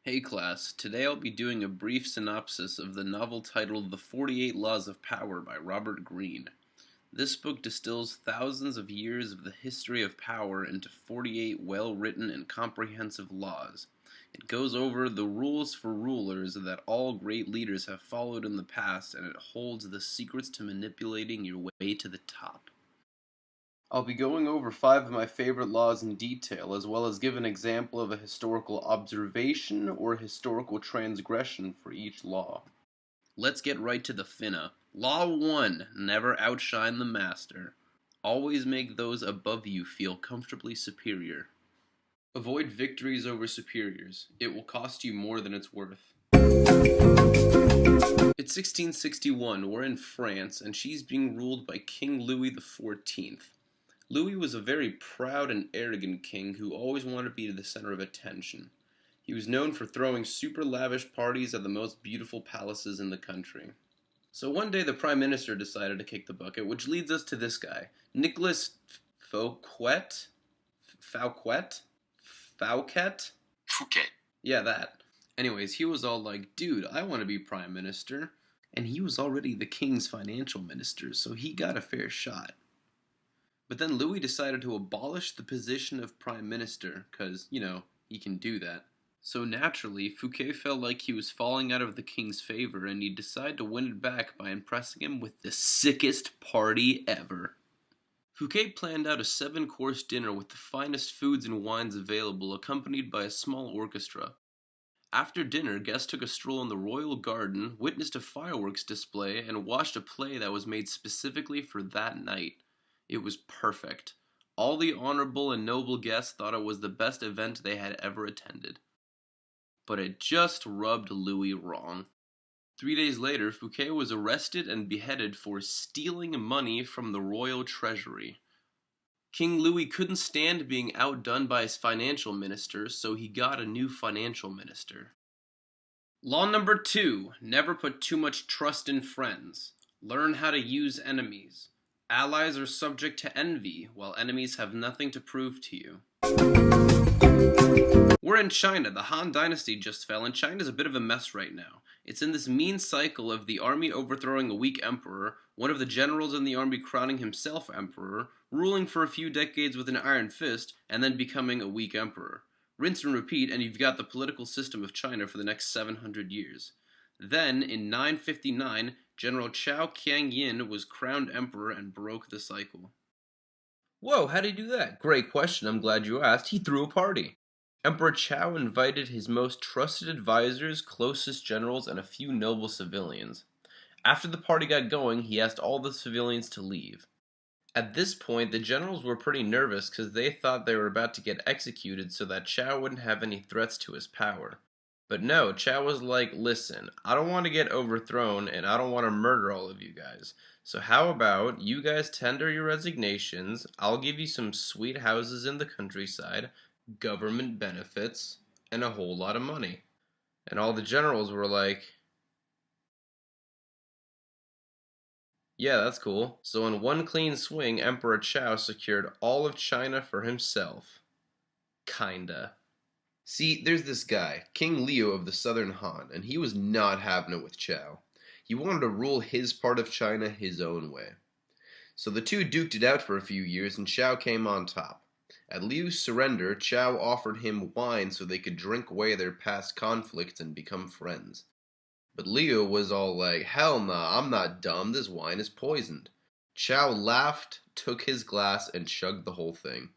Hey class, today I'll be doing a brief synopsis of the novel titled The 48 Laws of Power by Robert Greene. This book distills thousands of years of the history of power into 48 well-written and comprehensive laws. It goes over the rules for rulers that all great leaders have followed in the past, and it holds the secrets to manipulating your way to the top. I'll be going over 5 of my favorite laws in detail, as well as give an example of a historical observation or historical transgression for each law. Let's get right to the finna. Law 1. Never outshine the master. Always make those above you feel comfortably superior. Avoid victories over superiors. It will cost you more than it's worth. It's 1661, we're in France, and she's being ruled by King Louis XIV. Louis was a very proud and arrogant king who always wanted to be the center of attention. He was known for throwing super lavish parties at the most beautiful palaces in the country. So one day the prime minister decided to kick the bucket, which leads us to this guy, Nicolas Fouquet? Fouquet? Fouquet? Fouquet. Yeah, that. Anyways, he was all like, dude, I want to be prime minister. And he was already the king's financial minister, so he got a fair shot. But then Louis decided to abolish the position of prime minister, because, he can do that. So naturally, Fouquet felt like he was falling out of the king's favor, and he decided to win it back by impressing him with the sickest party ever. Fouquet planned out a 7-course dinner with the finest foods and wines available, accompanied by a small orchestra. After dinner, guests took a stroll in the royal garden, witnessed a fireworks display, and watched a play that was made specifically for that night. It was perfect. All the honorable and noble guests thought it was the best event they had ever attended. But it just rubbed Louis wrong. 3 days later, Fouquet was arrested and beheaded for stealing money from the royal treasury. King Louis couldn't stand being outdone by his financial minister, so he got a new financial minister. Law number 2. Never put too much trust in friends. Learn how to use enemies. Allies are subject to envy, while enemies have nothing to prove to you. We're in China. The Han Dynasty just fell, and China's a bit of a mess right now. It's in this mean cycle of the army overthrowing a weak emperor, one of the generals in the army crowning himself emperor, ruling for a few decades with an iron fist, and then becoming a weak emperor. Rinse and repeat, and you've got the political system of China for the next 700 years. Then, in 959, General Chao Qiangyin was crowned emperor and broke the cycle. Whoa, how'd he do that? Great question, I'm glad you asked. He threw a party. Emperor Chao invited his most trusted advisors, closest generals, and a few noble civilians. After the party got going, he asked all the civilians to leave. At this point, the generals were pretty nervous because they thought they were about to get executed so that Chao wouldn't have any threats to his power. But no, Chao was like, listen, I don't want to get overthrown and I don't want to murder all of you guys. So how about you guys tender your resignations, I'll give you some sweet houses in the countryside, government benefits, and a whole lot of money. And all the generals were like, yeah, that's cool. So in one clean swing, Emperor Chao secured all of China for himself. Kinda. See, there's this guy, King Liu of the Southern Han, and he was not having it with Chao. He wanted to rule his part of China his own way. So the two duked it out for a few years, and Chao came on top. At Liu's surrender, Chao offered him wine so they could drink away their past conflicts and become friends. But Liu was all like, hell nah, I'm not dumb, this wine is poisoned. Chao laughed, took his glass, and chugged the whole thing.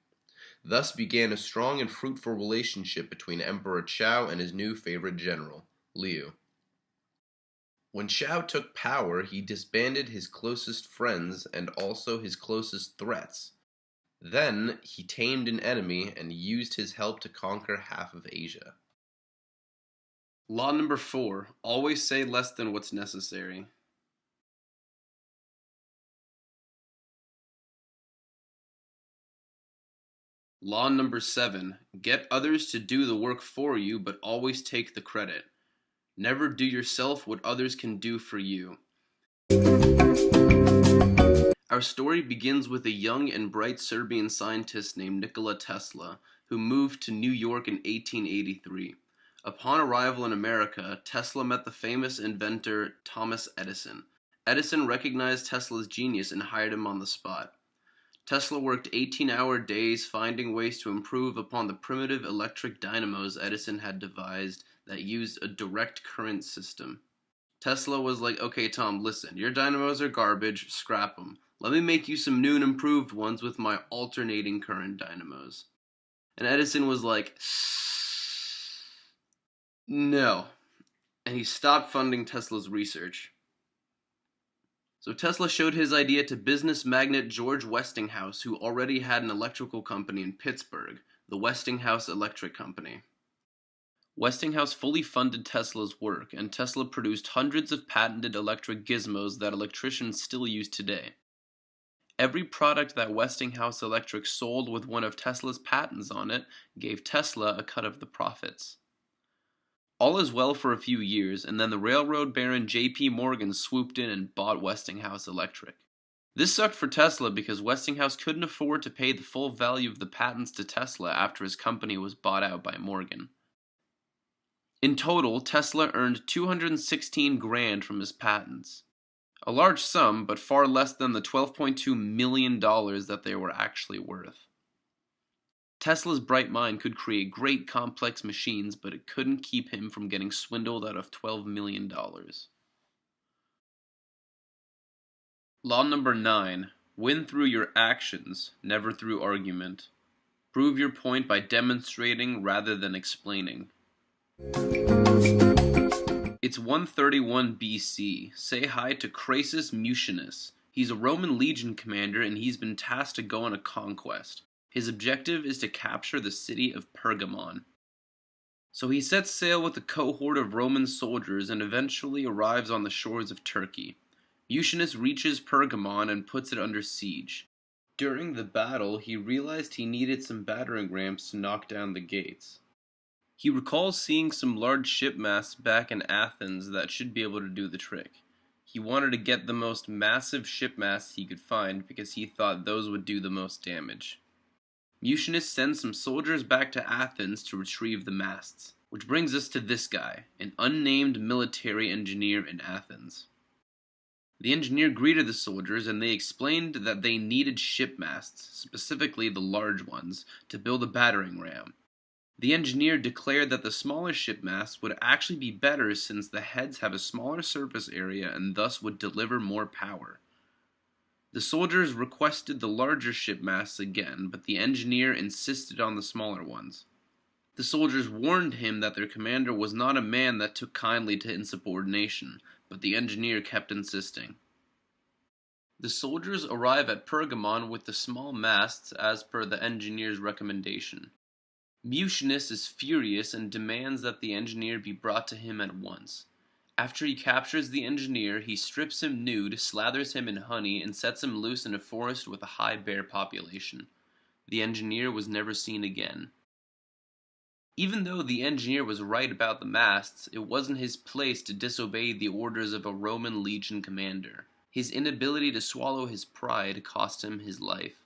Thus began a strong and fruitful relationship between Emperor Chao and his new favorite general, Liu. When Chao took power, he disbanded his closest friends and also his closest threats. Then, he tamed an enemy and used his help to conquer half of Asia. Law number 4. Always say less than what's necessary. Law number 7. Get others to do the work for you, but always take the credit. Never do yourself what others can do for you. Our story begins with a young and bright Serbian scientist named Nikola Tesla, who moved to New York in 1883. Upon arrival in America, Tesla met the famous inventor Thomas Edison. Edison recognized Tesla's genius and hired him on the spot. Tesla worked 18-hour days finding ways to improve upon the primitive electric dynamos Edison had devised that used a direct current system. Tesla was like, okay, Tom, listen, your dynamos are garbage, scrap them. Let me make you some new and improved ones with my alternating current dynamos. And Edison was like, no. And he stopped funding Tesla's research. So Tesla showed his idea to business magnate George Westinghouse, who already had an electrical company in Pittsburgh, the Westinghouse Electric Company. Westinghouse fully funded Tesla's work, and Tesla produced hundreds of patented electric gizmos that electricians still use today. Every product that Westinghouse Electric sold with one of Tesla's patents on it gave Tesla a cut of the profits. All is well for a few years, and then the railroad baron J.P. Morgan swooped in and bought Westinghouse Electric. This sucked for Tesla because Westinghouse couldn't afford to pay the full value of the patents to Tesla after his company was bought out by Morgan. In total, Tesla earned $216,000 from his patents. A large sum, but far less than the $12.2 million that they were actually worth. Tesla's bright mind could create great complex machines, but it couldn't keep him from getting swindled out of $12 million. Law number 9. Win through your actions, never through argument. Prove your point by demonstrating rather than explaining. It's 131 BC. Say hi to Crassus Mucianus. He's a Roman legion commander and he's been tasked to go on a conquest. His objective is to capture the city of Pergamon. So he sets sail with a cohort of Roman soldiers and eventually arrives on the shores of Turkey. Mucianus reaches Pergamon and puts it under siege. During the battle, he realized he needed some battering rams to knock down the gates. He recalls seeing some large ship masts back in Athens that should be able to do the trick. He wanted to get the most massive ship masts he could find because he thought those would do the most damage. Mucianus sends some soldiers back to Athens to retrieve the masts, which brings us to this guy, an unnamed military engineer in Athens. The engineer greeted the soldiers and they explained that they needed ship masts, specifically the large ones, to build a battering ram. The engineer declared that the smaller ship masts would actually be better since the heads have a smaller surface area and thus would deliver more power. The soldiers requested the larger ship masts again, but the engineer insisted on the smaller ones. The soldiers warned him that their commander was not a man that took kindly to insubordination, but the engineer kept insisting. The soldiers arrive at Pergamon with the small masts as per the engineer's recommendation. Mucianus is furious and demands that the engineer be brought to him at once. After he captures the engineer, he strips him nude, slathers him in honey, and sets him loose in a forest with a high bear population. The engineer was never seen again. Even though the engineer was right about the masts, it wasn't his place to disobey the orders of a Roman legion commander. His inability to swallow his pride cost him his life.